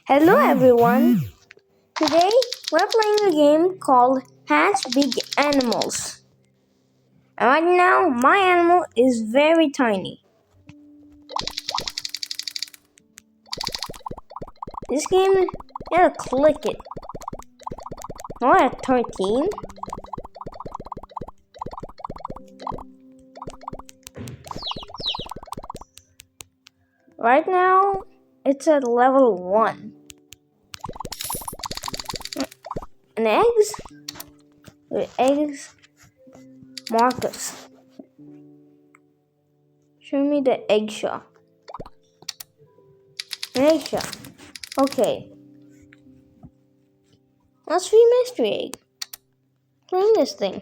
Hello everyone. Today we're playing a game called Hatch Big Animals. And right now my animal is very tiny. This game, you gotta click it. I'm at 13. Right now it's at level 1. And eggs, Marcus. Show me the egg shop. Egg shop. Okay. Let's read mystery egg. Clean this thing.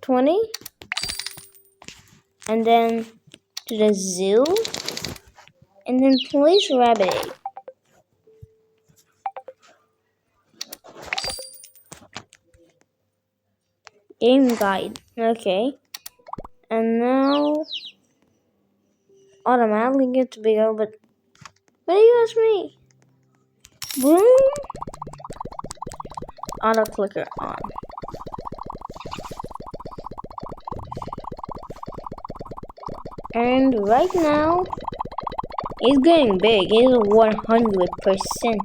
20. And then to the zoo. And then place rabbit egg. Game guide. Okay. And now automatically gets bigger, but what do you ask me? Boom. Auto clicker on. And right now it's getting big. It's 100%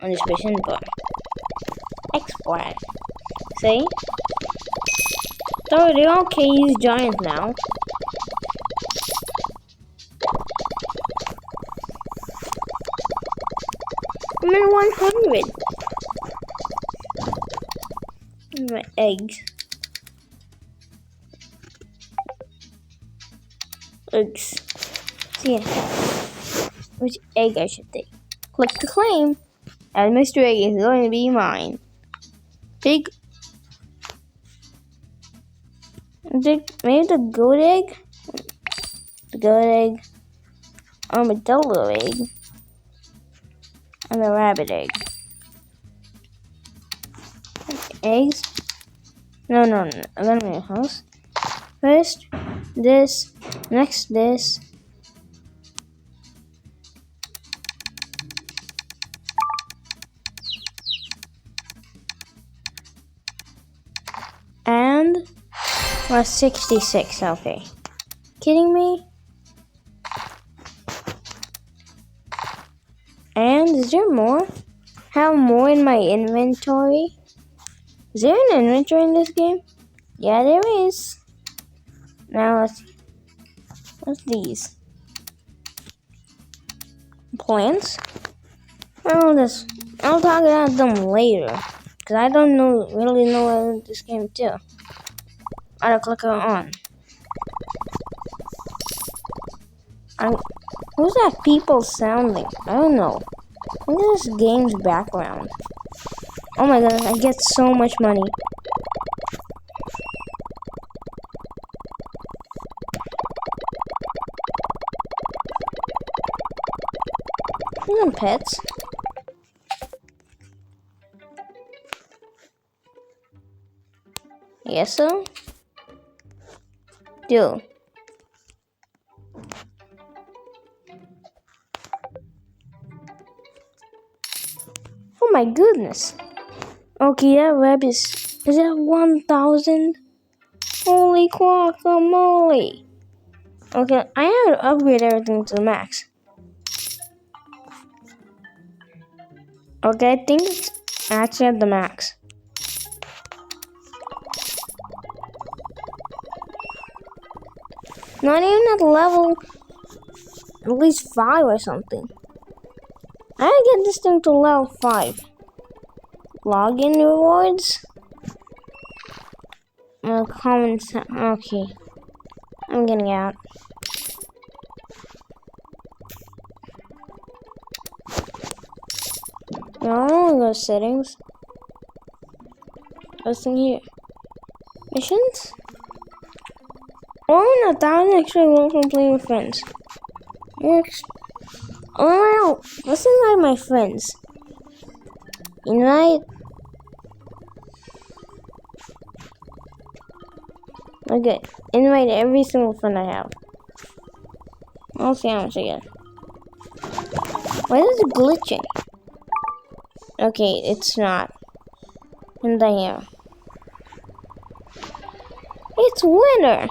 on this percent bar. Export. See? So they're okay, he's giant now. I'm at 100. My eggs. So yeah. Which egg I should take? Click to claim. And Mr. Egg is going to be mine. Take maybe the goat egg? The goat egg. Armadillo egg. And the rabbit egg. Eggs? No. I'm gonna make a house. First, this. Next, this. And we're 66, okay. Kidding me? And is there more? Have more in my inventory? Is there an inventory in this game? Yeah, there is. Now let's see. What's these? Plants? Oh, this. I'll talk about them later. Because I don't really know what this game do. Auto clicker on. Who's that people sounding? I don't know. Look at this game's background. Oh my god, I get so much money. Come on, pets. Yes, so? Do. Oh my goodness. Okay, that web is that 1,000? Holy guacamole. Okay, I have to upgrade everything to the max. Okay, I think it's actually at the max. Not even at level at least 5 or something. I gotta get this thing to level 5. Login rewards? Comments. Okay. I'm getting out. No, I don't want to go to settings. What's in here? Missions? Oh no, that was actually one from playing with friends. Oh, let's invite my friends. Invite. Okay, invite every single friend I have. I'll see how much I get. Why is it glitching? Okay, it's not. And then yeah. It's winter!